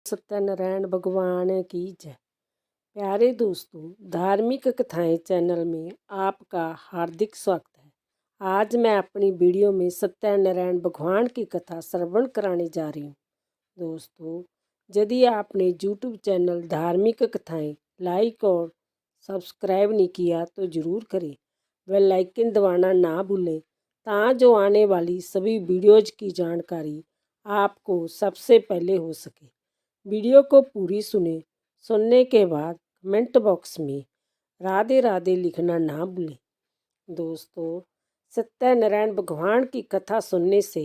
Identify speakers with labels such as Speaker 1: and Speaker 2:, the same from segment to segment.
Speaker 1: सत्यनारायण भगवान की जय। प्यारे दोस्तों, धार्मिक कथाएं चैनल में आपका हार्दिक स्वागत है। आज मैं अपनी वीडियो में सत्यनारायण भगवान की कथा श्रवण कराने जा रही हूँ। दोस्तों, यदि आपने यूट्यूब चैनल धार्मिक कथाएं लाइक और सब्सक्राइब नहीं किया तो ज़रूर करें। बेल आइकन दबाना ना भूलें ताकि आने वाली सभी वीडियोज़ की जानकारी आपको सबसे पहले हो सके। वीडियो को पूरी सुनने के बाद कमेंट बॉक्स में राधे राधे लिखना ना भूलें। दोस्तों, सत्यनारायण भगवान की कथा सुनने से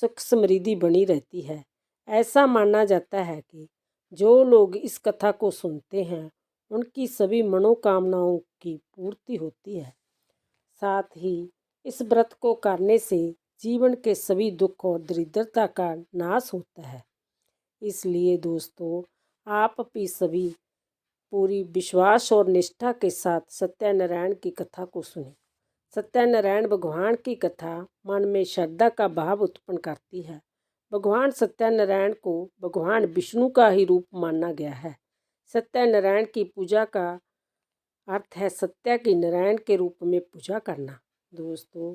Speaker 1: सुख समृद्धि बनी रहती है। ऐसा माना जाता है कि जो लोग इस कथा को सुनते हैं उनकी सभी मनोकामनाओं की पूर्ति होती है। साथ ही इस व्रत को करने से जीवन के सभी दुख और दरिद्रता का नाश होता है। इसलिए दोस्तों, आप भी सभी पूरी विश्वास और निष्ठा के साथ सत्यनारायण की कथा को सुनें। सत्यनारायण भगवान की कथा मन में श्रद्धा का भाव उत्पन्न करती है। भगवान सत्यनारायण को भगवान विष्णु का ही रूप माना गया है। सत्यनारायण की पूजा का अर्थ है सत्य की नारायण के रूप में पूजा करना। दोस्तों,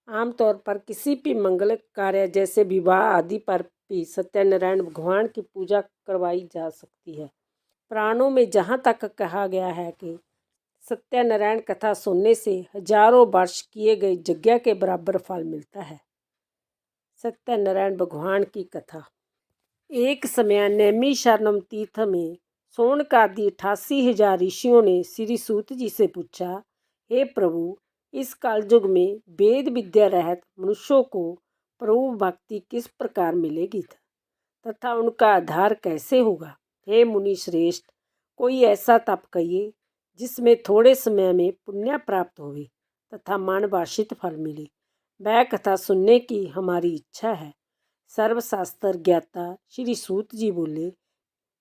Speaker 1: आमतौर पर किसी भी मंगल कार्य जैसे विवाह आदि पर भी सत्यनारायण भगवान की पूजा करवाई जा सकती है। पुराणों में जहाँ तक कहा गया है कि सत्यनारायण कथा सुनने से हजारों वर्ष किए गए यज्ञ के बराबर फल मिलता है। सत्यनारायण भगवान की कथा। एक समय नैमिषारण्य तीर्थ में शौनक आदि 88,000 ऋषियों ने श्री सूत जी से पूछा, हे प्रभु, इस कालयुग में वेद विद्या रहित मनुष्यों को प्रभु भक्ति किस प्रकार मिलेगी तथा उनका आधार कैसे होगा। हे मुनि श्रेष्ठ, कोई ऐसा तप कहिए जिसमें थोड़े समय में पुण्य प्राप्त होवे तथा मानवांछित फल मिले। वह कथा सुनने की हमारी इच्छा है। सर्वशास्त्र ज्ञाता श्री सूत जी बोले,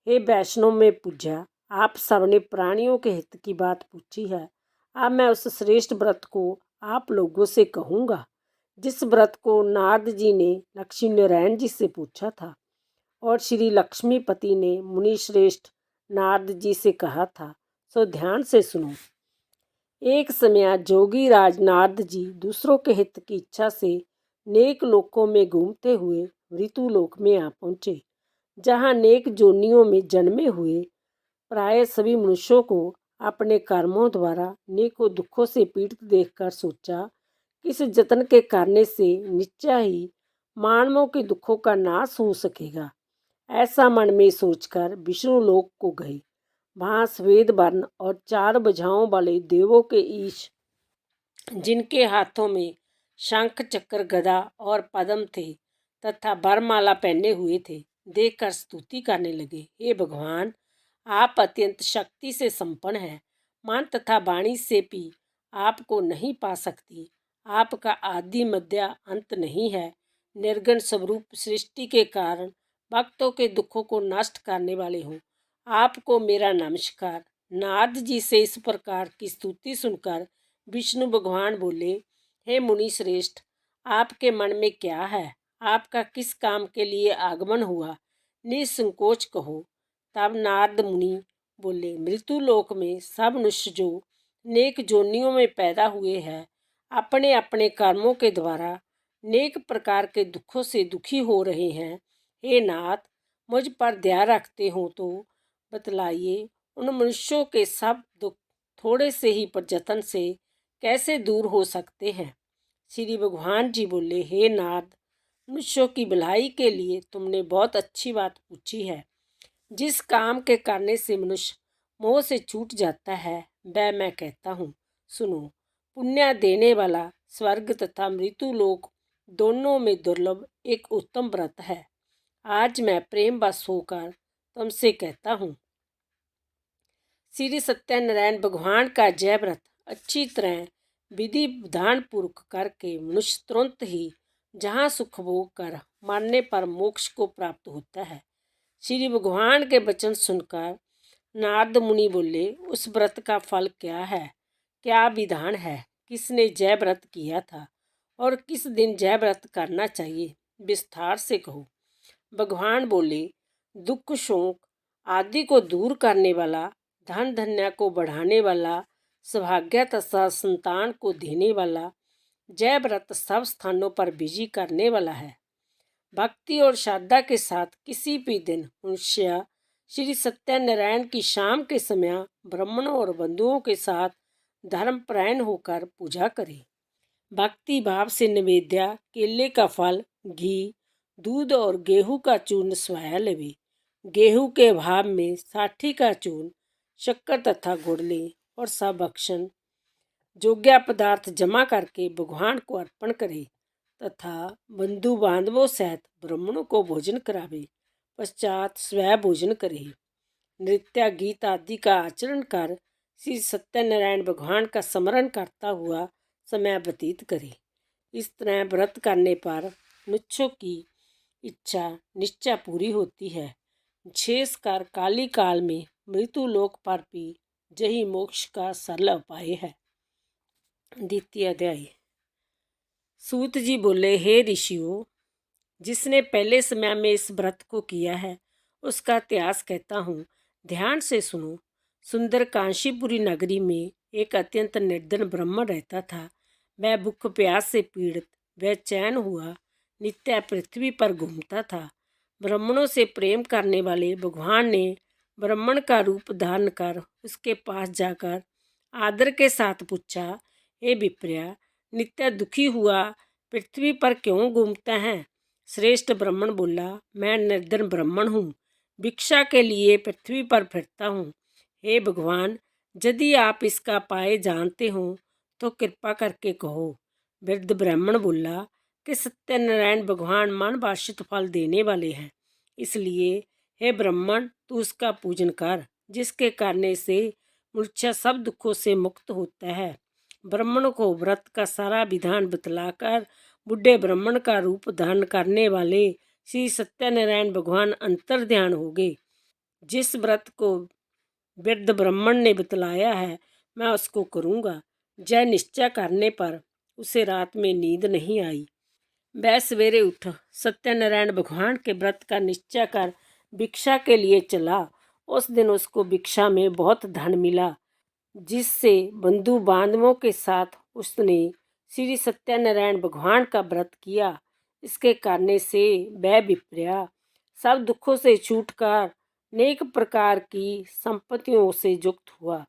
Speaker 1: हे वैष्णव में पूज्या, आप सबने प्राणियों के हित की बात पूछी है। अब मैं उस श्रेष्ठ व्रत को आप लोगों से कहूँगा जिस व्रत को नारद जी ने लक्ष्मी नारायण जी से पूछा था और श्री लक्ष्मीपति ने मुनि श्रेष्ठ नारद जी से कहा था। सो ध्यान से सुनो। एक समय जोगी राज नारद जी दूसरों के हित की इच्छा से नेक लोकों में घूमते हुए मृत्युलोक में आ पहुँचे, जहाँ नेक जोनियों में जन्मे हुए प्राय सभी मनुष्यों को अपने कर्मों द्वारा नेकों दुखों से पीड़ित देखकर सोचा कि इस जतन के करने से निश्चय ही मानवों के दुखों का नाश हो सकेगा। ऐसा मन में सोचकर विष्णु लोक को गए। वहाँ श्वेत वर्ण और 4 भुजाओं वाले देवों के ईश, जिनके हाथों में शंख चक्र गदा और पद्म थे तथा वरमाला पहने हुए थे, देखकर स्तुति करने लगे। हे भगवान, आप अत्यंत शक्ति से संपन्न हैं। मन तथा वाणी से भी आपको नहीं पा सकती। आपका आदि मध्य अंत नहीं है। निर्गुण स्वरूप सृष्टि के कारण भक्तों के दुखों को नष्ट करने वाले हो। आपको मेरा नमस्कार। नारद जी से इस प्रकार की स्तुति सुनकर विष्णु भगवान बोले, हे मुनि श्रेष्ठ, आपके मन में क्या है? आपका किस काम के लिए आगमन हुआ? निसंकोच कहो। तब नारद मुनि बोले, मृत्युलोक में सब मनुष्य जो नेक जोनियों में पैदा हुए हैं, अपने अपने कर्मों के द्वारा नेक प्रकार के दुखों से दुखी हो रहे हैं। हे नाथ, मुझ पर दया रखते हो तो बतलाइए, उन मनुष्यों के सब दुख थोड़े से ही प्रयत्न से कैसे दूर हो सकते हैं। श्री भगवान जी बोले, हे नारद, मनुष्यों की भलाई के लिए तुमने बहुत अच्छी बात पूछी है। जिस काम के करने से मनुष्य मोह से छूट जाता है वह मैं कहता हूँ, सुनो। पुण्य देने वाला स्वर्ग तथा मृत्यु लोक दोनों में दुर्लभ एक उत्तम व्रत है। आज मैं प्रेम वश होकर तुमसे कहता हूँ। श्री सत्यनारायण भगवान का जय व्रत अच्छी तरह विधि विधान पूर्वक करके मनुष्य तुरंत ही जहाँ सुख भोग कर मरने पर मोक्ष को प्राप्त होता है। श्री भगवान के वचन सुनकर नारद मुनि बोले, उस व्रत का फल क्या है? क्या विधान है? किसने जय व्रत किया था और किस दिन जय व्रत करना चाहिए? विस्तार से कहो। भगवान बोले, दुख शोक आदि को दूर करने वाला, धन धन्य को बढ़ाने वाला, सौभाग्य तथा संतान को देने वाला, जय व्रत सब स्थानों पर विजय करने वाला है। भक्ति और श्रद्धा के साथ किसी भी दिन मनुष्य श्री सत्यनारायण की शाम के समय ब्राह्मणों और बंधुओं के साथ धर्मपरायण होकर पूजा करे। भक्ति भाव से निवेद्य केले का फल, घी, दूध और गेहूं का चूर्ण स्वाया लेवे। गेहूं के भाव में साठी का चूर्ण, शक्कर तथा गुड़ ले और सब भक्षण योग्य पदार्थ जमा करके भगवान को अर्पण करे तथा बंधु बांधवों सहित ब्राह्मणों को भोजन करावे। पश्चात स्वयं भोजन करे। नृत्य गीत आदि का आचरण कर श्री सत्यनारायण भगवान का स्मरण करता हुआ समय व्यतीत करे। इस तरह व्रत करने पर मनुष्यों की इच्छा निश्चय पूरी होती है। विशेषकर काली काल में मृत्यु लोक पर भी यही मोक्ष का सरल उपाय है। द्वितीय अध्याय। सूत जी बोले, हे ऋषियों, जिसने पहले समय में इस व्रत को किया है उसका इतिहास कहता हूँ, ध्यान से सुनो। सुंदर कांशीपुरी नगरी में एक अत्यंत निर्धन ब्राह्मण रहता था। वह भूख प्यास से पीड़ित बेचैन हुआ नित्य पृथ्वी पर घूमता था। ब्राह्मणों से प्रेम करने वाले भगवान ने ब्राह्मण का रूप धारण कर उसके पास जाकर आदर के साथ पूछा, हे विप्रिया, नित्य दुखी हुआ पृथ्वी पर क्यों घूमता है? श्रेष्ठ ब्राह्मण बोला, मैं निर्धन ब्राह्मण हूँ, भिक्षा के लिए पृथ्वी पर फिरता हूँ। हे भगवान, यदि आप इसका उपाय जानते हो तो कृपा करके कहो। वृद्ध ब्राह्मण बोला कि सत्यनारायण भगवान मन वांछित फल देने वाले हैं, इसलिए हे ब्राह्मण, तू उसका पूजन कर, जिसके करने से मनुष्य सब दुखों से मुक्त होता है। ब्राह्मण को व्रत का सारा विधान बतलाकर बुढ़े ब्राह्मण का रूप धारण करने वाले श्री सत्यनारायण भगवान अंतर ध्यान हो गए। जिस व्रत को वृद्ध ब्राह्मण ने बतलाया है मैं उसको करूँगा। जय निश्चय करने पर उसे रात में नींद नहीं आई। वह सवेरे उठ सत्यनारायण भगवान के व्रत का निश्चय कर भिक्षा के लिए चला। उस दिन उसको भिक्षा में बहुत धन मिला, जिससे बंधु बांधवों के साथ उसने श्री सत्यनारायण भगवान का व्रत किया। इसके करने से वह विप्रिया सब दुखों से छूटकर अनेक प्रकार की संपत्तियों से युक्त हुआ।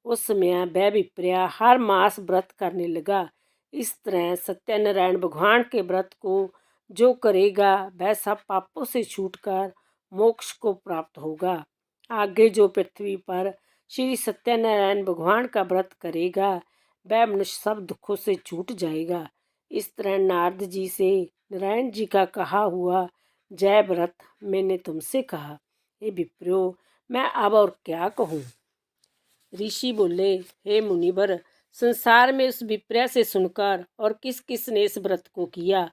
Speaker 1: उस समय वह विप्रिया हर मास व्रत करने लगा। इस तरह सत्यनारायण भगवान के व्रत को जो करेगा वह सब पापों से छूटकर मोक्ष को प्राप्त होगा। आगे जो पृथ्वी पर श्री सत्यनारायण भगवान का व्रत करेगा वह मनुष्य सब दुखों से छूट जाएगा। इस तरह नारद जी से नारायण जी का कहा हुआ जय व्रत मैंने तुमसे कहा। हे विप्रो, मैं अब और क्या कहूँ? ऋषि बोले, हे मुनिवर, संसार में उस विप्र से सुनकर और किस किस ने इस व्रत को किया,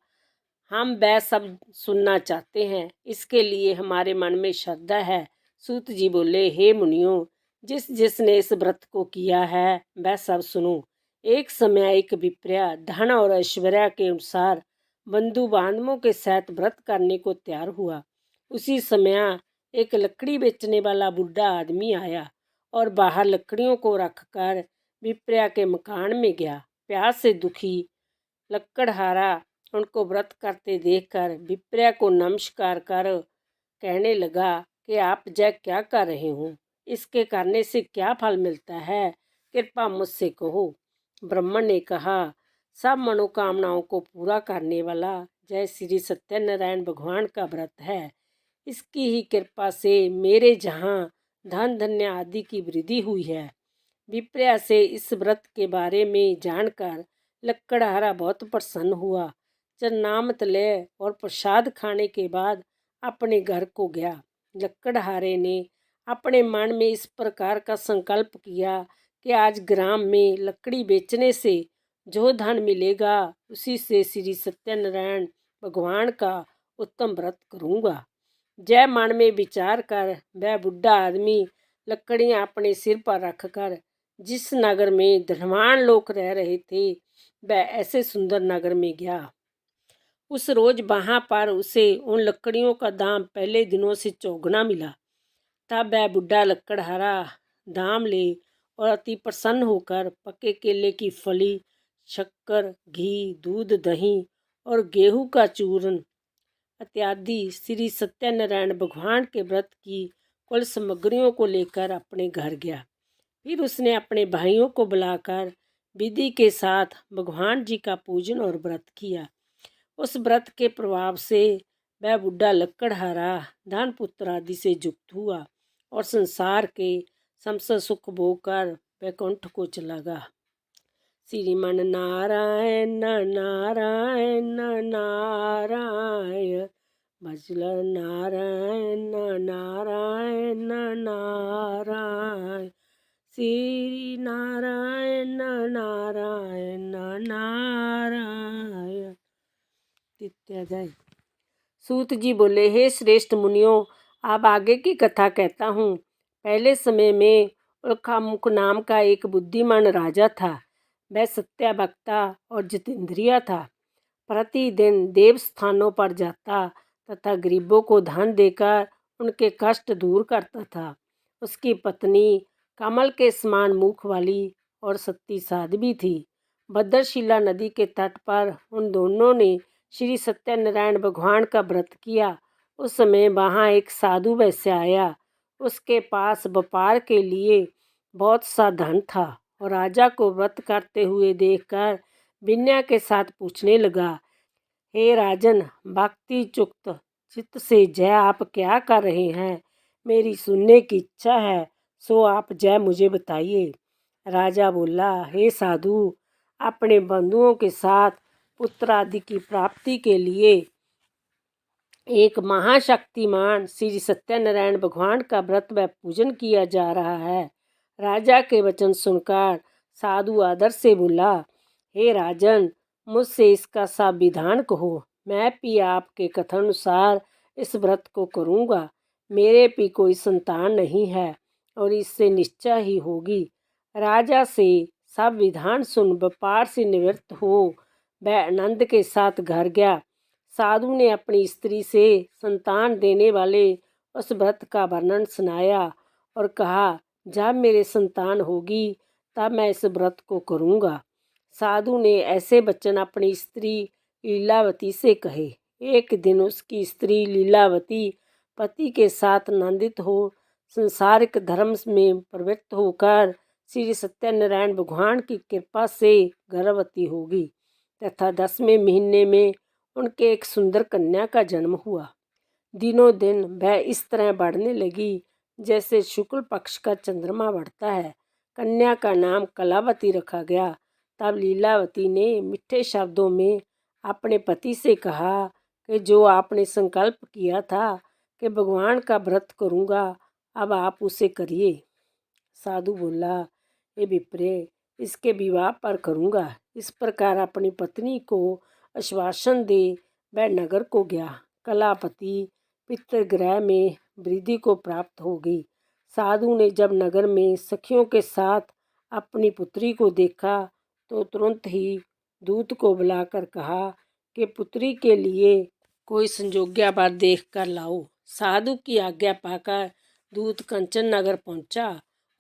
Speaker 1: हम वह सब सुनना चाहते हैं। इसके लिए हमारे मन में श्रद्धा है। सूत जी बोले, हे मुनियों, जिस जिसने इस व्रत को किया है वह सब सुनो। एक समय एक विप्र धन और ऐश्वर्य के अनुसार बंधु बांधवों के साथ व्रत करने को तैयार हुआ। उसी समय एक लकड़ी बेचने वाला बूढ़ा आदमी आया और बाहर लकड़ियों को रखकर विप्र के मकान में गया। प्यास से दुखी लकड़हारा उनको व्रत करते देखकर विप्र को नमस्कार कर कहने लगा कि आप जय क्या कर रहे हो? इसके करने से क्या फल मिलता है? कृपा मुझसे कहो। ब्राह्मण ने कहा, सब मनोकामनाओं को पूरा करने वाला जय श्री सत्यनारायण भगवान का व्रत है। इसकी ही कृपा से मेरे जहाँ धन धन्य आदि की वृद्धि हुई है। विप्र से इस व्रत के बारे में जानकर लकड़हारा बहुत प्रसन्न हुआ। चरनामत ले और प्रसाद खाने के बाद अपने घर को गया। लकड़हारे ने अपने मन में इस प्रकार का संकल्प किया कि आज ग्राम में लकड़ी बेचने से जो धन मिलेगा उसी से श्री सत्यनारायण भगवान का उत्तम व्रत करूँगा। जय मन में विचार कर वह बुढ़ा आदमी लकड़ियाँ अपने सिर पर रखकर जिस नगर में धनवान लोग रह रहे थे वह ऐसे सुंदर नगर में गया। उस रोज वहाँ पर उसे उन लकड़ियों का दाम पहले दिनों से चौगुना मिला। तब वह बुढ़ा लकड़हारा दाम ले और अति प्रसन्न होकर पके केले की फली, शक्कर, घी, दूध, दही और गेहूं का चूर्ण इत्यादि श्री सत्यनारायण भगवान के व्रत की कुल सामग्रियों को लेकर अपने घर गया। फिर उसने अपने भाइयों को बुलाकर विधि के साथ भगवान जी का पूजन और व्रत किया। उस व्रत के प्रभाव से वह बुढ़ा लकड़हारा धन पुत्र आदि से युक्त हुआ और संसार के समस्त सुख भोग कर वैकुंठ को चला गया। श्रीमन नारायण नारायण नारायण भजल नारायण नारायण नारायण श्री नारायण नारायण नारायण इत्यादि। सूत जी बोले, हे श्रेष्ठ मुनियों, अब आगे की कथा कहता हूँ। पहले समय में उल्कामुख नाम का एक बुद्धिमान राजा था। वह सत्यावक्ता और जितेंद्रिय था। प्रतिदिन देव स्थानों पर जाता तथा गरीबों को धन देकर उनके कष्ट दूर करता था। उसकी पत्नी कमल के समान मुख वाली और सती साध्वी थी। भद्रशिला नदी के तट पर उन दोनों ने श्री सत्यनारायण भगवान का व्रत किया। उस समय वहाँ एक साधु वैश्य आया। उसके पास व्यापार के लिए बहुत सा धन था और राजा को व्रत करते हुए देखकर विनय के साथ पूछने लगा, हे राजन, भक्ति युक्त चित्त से जय आप क्या कर रहे हैं? मेरी सुनने की इच्छा है, सो आप जय मुझे बताइए। राजा बोला, हे साधु, अपने बंधुओं के साथ पुत्र आदि की प्राप्ति के लिए एक महाशक्तिमान श्री सत्यनारायण भगवान का व्रत व पूजन किया जा रहा है। राजा के वचन सुनकर साधु आदर से बोला, हे राजन, मुझसे इसका सा विधान कहो। मैं भी आपके कथनानुसार इस व्रत को करूँगा। मेरे भी कोई संतान नहीं है और इससे निश्चय ही होगी। राजा से सब विधान सुन व्यापार से निवृत्त हो वह आनंद के साथ घर गया। साधु ने अपनी स्त्री से संतान देने वाले उस व्रत का वर्णन सुनाया और कहा, जब मेरे संतान होगी तब मैं इस व्रत को करूँगा। साधु ने ऐसे वचन अपनी स्त्री लीलावती से कहे। एक दिन उसकी स्त्री लीलावती पति के साथ आनंदित हो संसारिक धर्म में प्रवृत्त होकर श्री सत्यनारायण भगवान की कृपा से गर्भवती होगी तथा 10वें महीने में उनके एक सुंदर कन्या का जन्म हुआ। दिनों दिन वह इस तरह बढ़ने लगी जैसे शुक्ल पक्ष का चंद्रमा बढ़ता है। कन्या का नाम कलावती रखा गया। तब लीलावती ने मीठे शब्दों में अपने पति से कहा कि जो आपने संकल्प किया था कि भगवान का व्रत करूँगा, अब आप उसे करिए। साधु बोला, ये विप्रे, इसके विवाह पर करूँगा। इस प्रकार अपनी पत्नी को आश्वासन दे वह नगर को गया। कलापति पितृगृह में वृद्धि को प्राप्त हो गई। साधु ने जब नगर में सखियों के साथ अपनी पुत्री को देखा तो तुरंत ही दूत को बुलाकर कहा कि पुत्री के लिए कोई संजोग्य वर देख कर लाओ। साधु की आज्ञा पाकर दूत कंचन नगर पहुंचा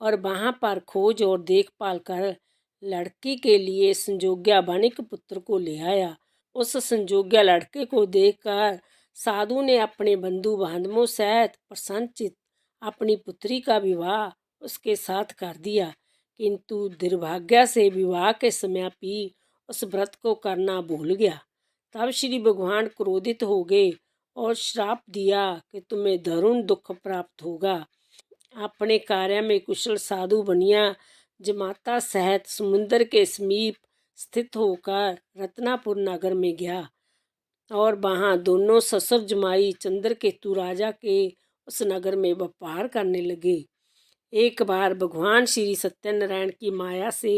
Speaker 1: और वहां पर खोज और देखभाल कर लड़की के लिए संजोग्य वणिक पुत्र को ले आया। उस संजोग्य लड़के को देखकर साधु ने अपने बंधु बांधवों सहित प्रसन्नचित्त अपनी पुत्री का विवाह उसके साथ कर दिया। किंतु दुर्भाग्य से विवाह के समय भी उस व्रत को करना भूल गया। तब श्री भगवान क्रोधित हो गए और श्राप दिया कि तुम्हें दारुण दुख प्राप्त होगा। अपने कार्य में कुशल साधु बनिया जमाता सहित समुद्र के समीप स्थित होकर रत्नापुर नगर में गया और वहाँ दोनों ससुर जमाई चंद्रकेतु राजा के उस नगर में व्यापार करने लगे। एक बार भगवान श्री सत्यनारायण की माया से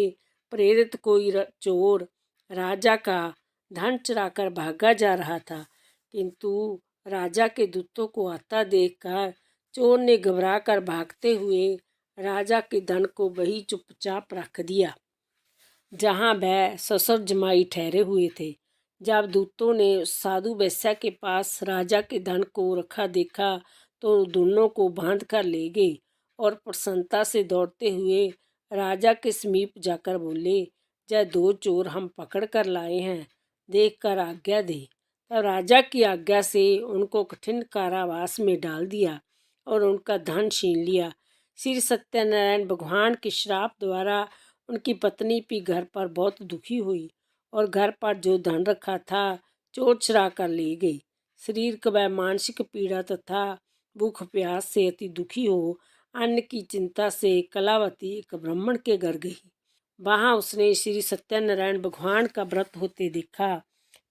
Speaker 1: प्रेरित कोई चोर राजा का धन चुराकर भागा जा रहा था, किंतु राजा के दूतों को आता देखकर चोर ने घबरा कर भागते हुए राजा के धन को वही चुपचाप रख दिया जहाँ वह ससुर जमाई ठहरे हुए थे। जब दूतों ने उस साधु वेश्या के पास राजा के धन को रखा देखा तो दोनों को बांध कर ले गए और प्रसन्नता से दौड़ते हुए राजा के समीप जाकर बोले, यह दो चोर हम पकड़ कर लाए हैं, देख कर आज्ञा दे। तब राजा की आज्ञा से उनको कठिन कारावास में डाल दिया और उनका धन छीन लिया। श्री सत्यनारायण भगवान के श्राप द्वारा उनकी पत्नी भी घर पर बहुत दुखी हुई और घर पर जो धन रखा था चोर चुरा कर ले गई। शारीरिक व मानसिक पीड़ा तथा भूख प्यास से अति दुखी हो अन्न की चिंता से कलावती एक ब्राह्मण के घर गई। वहाँ उसने श्री सत्यनारायण भगवान का व्रत होते देखा।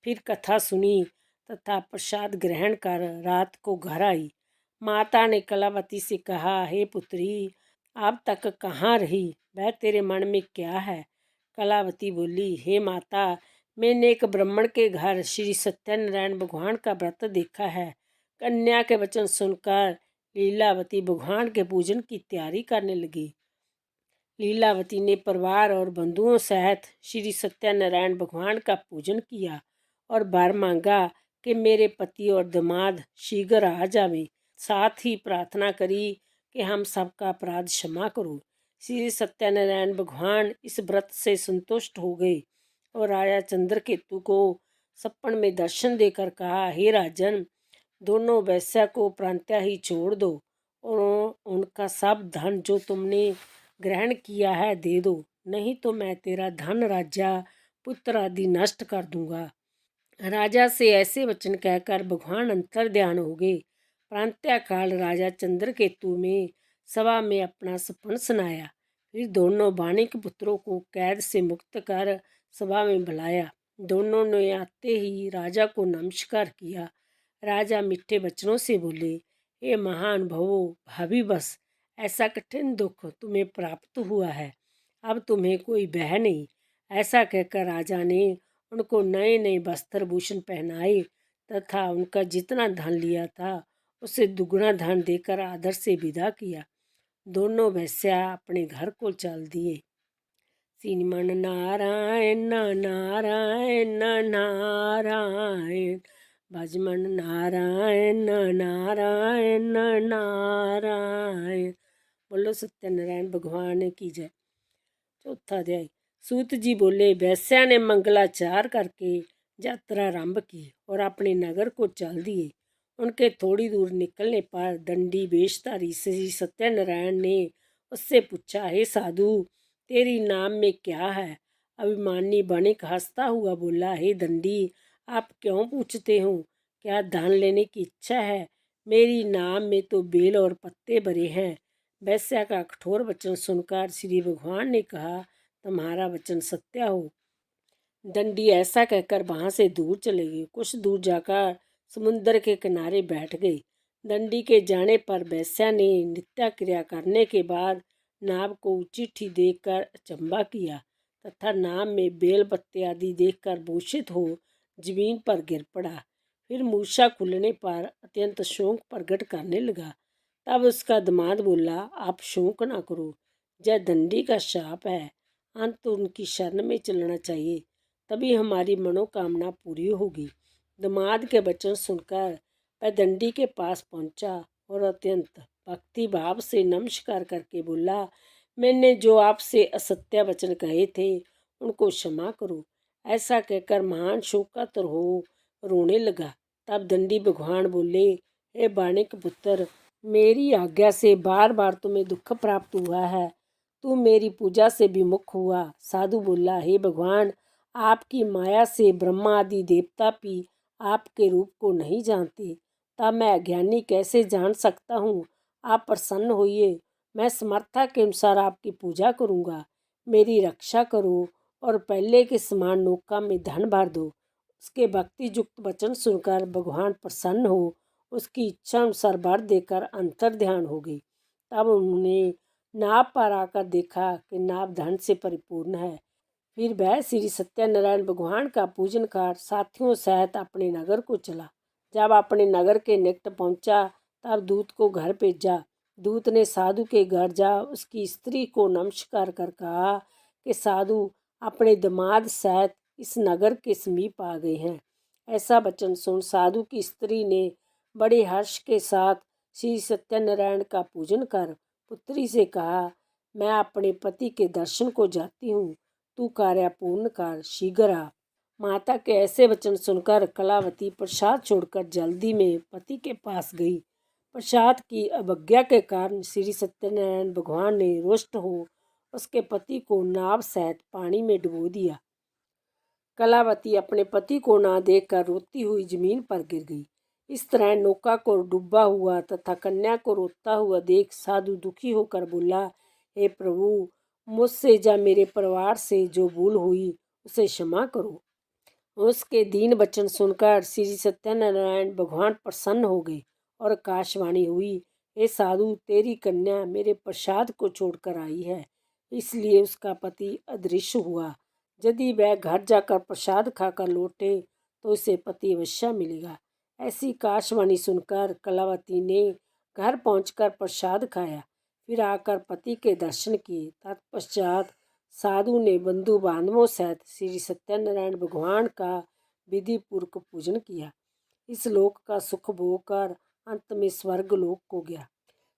Speaker 1: फिर कथा सुनी तथा प्रसाद ग्रहण कर रात को घर आई। माता ने कलावती से कहा, हे पुत्री, अब तक कहाँ रही? वह तेरे मन में क्या है? कलावती बोली, हे माता, मैंने एक ब्राह्मण के घर श्री सत्यनारायण भगवान का व्रत देखा है। कन्या के वचन सुनकर लीलावती भगवान के पूजन की तैयारी करने लगी। लीलावती ने परिवार और बंधुओं सहित श्री सत्यनारायण भगवान का पूजन किया और वर मांगा कि मेरे पति और दामाद शीघ्र आ जावे। साथ ही प्रार्थना करी कि हम सबका अपराध क्षमा करो। श्री सत्यनारायण भगवान इस व्रत से संतुष्ट हो गए और राजा चंद्रकेतु को सपन में दर्शन देकर कहा, हे राजन, दोनों वेश्या को प्रांत्या ही छोड़ दो और उनका सब धन जो तुमने ग्रहण किया है दे दो, नहीं तो मैं तेरा धन राज्य पुत्र आदि नष्ट कर दूंगा। राजा से ऐसे वचन कहकर भगवान अंतर ध्यान हो गए। प्रांतःकाल राजा चंद्रकेतु में सभा में अपना सपन सुनाया। फिर दोनों बाणिक पुत्रों को कैद से मुक्त कर सभा में बुलाया। दोनों ने आते ही राजा को नमस्कार किया। राजा मीठे वचनों से बोले, हे महानुभावों, भाभी बस ऐसा कठिन दुख तुम्हें प्राप्त हुआ है, अब तुम्हें कोई भय नहीं। ऐसा कहकर राजा ने उनको नए नए वस्त्र भूषण पहनाए तथा उनका जितना धन लिया था उसे दुगुना धन देकर आदर से विदा किया। दोनों वेश्या अपने घर को चल दिए। श्रीमन नारायण नारायण नारायण, भजमन नारायण नारायण नारायण। बोलो सत्यनारायण भगवान की जय। चौथा अध्याय। सूत जी बोले, वेश्या ने मंगलाचार करके यात्रा आरंभ की और अपने नगर को चल दिए। उनके थोड़ी दूर निकलने पर दंडी वेशधारी श्री सत्यनारायण ने उससे पूछा, हे साधु, तेरी नाम में क्या है? अभिमानी बणिक हंसता हुआ बोला, हे दंडी, आप क्यों पूछते हो? क्या धन लेने की इच्छा है? मेरी नाम में तो बेल और पत्ते भरे हैं। वेश्या का कठोर वचन सुनकर श्री भगवान ने कहा, तुम्हारा वचन सत्य हो। दंडी ऐसा कहकर वहां से दूर चले गए। कुछ दूर जाकर समुद्र के किनारे बैठ गए। दंडी के जाने पर वेश्या ने नित्य क्रिया करने के बाद नाव को चिट्ठी देखकर अचंभा किया तथा नाव में बेल पत्ते आदि देखकर भूषित हो जमीन पर गिर पड़ा। फिर मूर्छा खुलने पर अत्यंत शोक प्रकट करने लगा। तब उसका दामाद बोला, आप शोक ना करो, यह दंडी का शाप है, अंत उनकी शरण में चलना चाहिए, तभी हमारी मनोकामना पूरी होगी। दामाद के वचन सुनकर वह दंडी के पास पहुंचा और अत्यंत भक्ति भाव से नमस्कार करके बोला, मैंने जो आपसे असत्य वचन कहे थे उनको क्षमा करो। ऐसा कहकर महान शोकातुर हो रोने लगा। तब दंडी भगवान बोले, हे बाणिक पुत्र, मेरी आज्ञा से बार बार तुम्हें दुख प्राप्त हुआ है, तू मेरी पूजा से विमुख हुआ। साधु बोला, हे भगवान, आपकी माया से ब्रह्मा आदि देवता भी आपके रूप को नहीं जानते, तब मैं अज्ञानी कैसे जान सकता हूँ? आप प्रसन्न होइए, मैं समर्था के अनुसार आपकी पूजा करूँगा। मेरी रक्षा करो और पहले के समान नौका में धन भर दो। उसके भक्ति युक्त वचन सुनकर भगवान प्रसन्न हो उसकी इच्छा अनुसार वर देकर अंतर ध्यान हो गई। तब उन्होंने नाव पर आकर देखा कि नाव धन से परिपूर्ण है। फिर वह श्री सत्यनारायण भगवान का पूजन कर साथियों सहित अपने नगर को चला। जब अपने नगर के निकट पहुंचा तब दूत को घर भेजा। दूत ने साधु के घर जा उसकी स्त्री को नमस्कार कर कहा कि साधु अपने दामाद सहित इस नगर के समीप आ गए हैं। ऐसा वचन सुन साधु की स्त्री ने बड़े हर्ष के साथ श्री सत्यनारायण का पूजन कर पुत्री से कहा, मैं अपने पति के दर्शन को जाती हूँ, तू कार्य पूर्ण कर, शीघ्र आ। माता के ऐसे वचन सुनकर कलावती प्रसाद छोड़कर जल्दी में पति के पास गई। प्रसाद की अवज्ञा के कारण श्री सत्यनारायण भगवान ने रुष्ट हो उसके पति को नाव सहित पानी में डुबो दिया। कलावती अपने पति को ना देखकर रोती हुई जमीन पर गिर गई। इस तरह नौका को डूबा हुआ तथा कन्या को रोता हुआ देख साधु दुखी होकर बोला, हे प्रभु, मुझसे या मेरे परिवार से जो भूल हुई उसे क्षमा करो। उसके दीन वचन सुनकर श्री सत्यनारायण भगवान प्रसन्न हो गए और आकाशवाणी हुई, हे साधु, तेरी कन्या मेरे प्रसाद को छोड़कर आई है, इसलिए उसका पति अदृश्य हुआ। यदि वह घर जाकर प्रसाद खाकर लौटे तो उसे पति अवश्य मिलेगा। ऐसी आकाशवाणी सुनकर कलावती ने घर पहुंचकर प्रसाद खाया, फिर आकर पति के दर्शन किए। तत्पश्चात साधु ने बंधु बांधवों सहित श्री सत्यनारायण भगवान का विधि पूर्वक पूजन किया। इस लोक का सुख भोग कर अंत में स्वर्ग लोक को गया।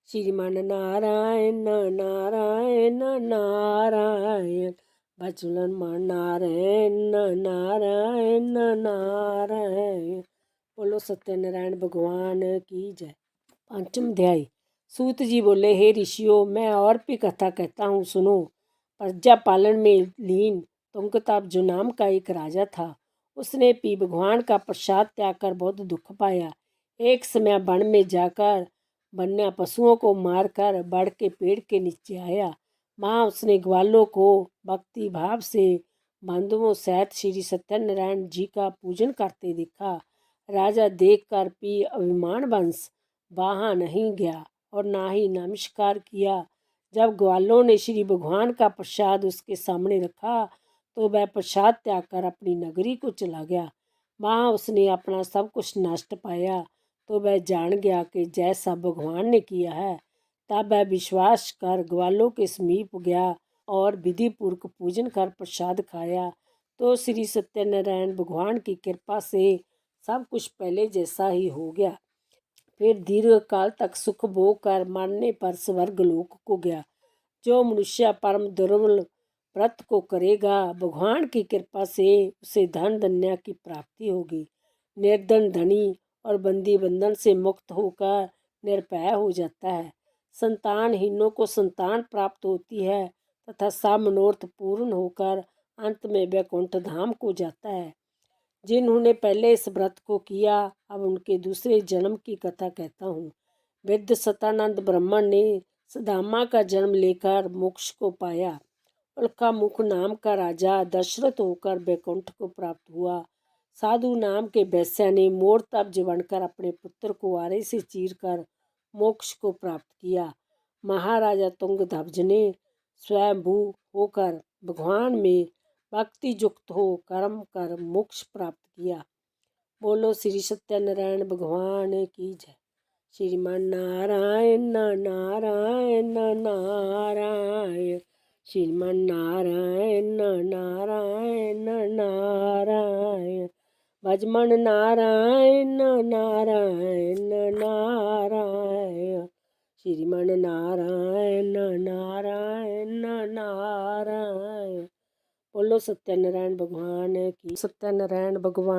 Speaker 1: श्रीमान नारायण नारायण नारायण, भजन नारायण नारायण नारायण। बोलो सत्यनारायण भगवान की जय। पंचम अध्याय। सूत जी बोले, हे ऋषियों, मैं और भी कथा कहता हूँ, सुनो। प्रजा पालन में लीन तुंगताप जो नाम का एक राजा था, उसने भी भगवान का प्रसाद त्याग कर बहुत दुख पाया। एक समय वन में जाकर वन्य पशुओं को मारकर बड़ के पेड़ के नीचे आया। वहाँ उसने ग्वालों को भक्ति भाव से बांधवों सहित श्री सत्यनारायण जी का पूजन करते देखा। राजा देखकर भी अभिमानवश वहाँ नहीं गया और ना ही नमस्कार किया। जब ग्वालों ने श्री भगवान का प्रसाद उसके सामने रखा तो वह प्रसाद त्याग कर अपनी नगरी को चला गया। वहाँ उसने अपना सब कुछ नष्ट पाया तो वह जान गया कि जैसा भगवान ने किया है। तब वह विश्वास कर ग्वालों के समीप गया और विधि पूर्वक पूजन कर प्रसाद खाया तो श्री सत्यनारायण भगवान की कृपा से सब कुछ पहले जैसा ही हो गया। फिर दीर्घ काल तक सुख भोग कर मरने पर स्वर्ग लोक को गया। जो मनुष्य परम दुर्बल व्रत को करेगा, भगवान की कृपा से उसे धन धन्य की प्राप्ति होगी। निर्धन धनी और बंदी बंधन से मुक्त होकर निर्भय हो जाता है। संतानहीनों को संतान प्राप्त होती है तथा सब मनोरथ पूर्ण होकर अंत में वैकुंठ धाम को जाता है। जिन्होंने पहले इस व्रत को किया, अब उनके दूसरे जन्म की कथा कहता हूँ। वृद्ध सतानंद ब्राह्मण ने सुदामा का जन्म लेकर मोक्ष को पाया। उल्का मुख नाम का राजा दशरथ होकर वैकुंठ को प्राप्त हुआ। साधु नाम के वैश्य ने मोर तब्ज बनकर अपने पुत्र को आरे से चीरकर मोक्ष को प्राप्त किया। महाराजा तुंगध्वज ने स्वयंभू होकर भगवान में भक्ति युक्त हो कर्म कर मोक्ष प्राप्त किया। बोलो श्री सत्यनारायण भगवान की जय। श्रीमान नारायण नारायण नारायण, श्रीमान नारायण नारायण नारायण, भजमन नारायण नारायण नारायण, श्रीमान नारायण नारायण नारायण। बोलो सत्यनारायण भगवान की। सत्यनारायण भगवान।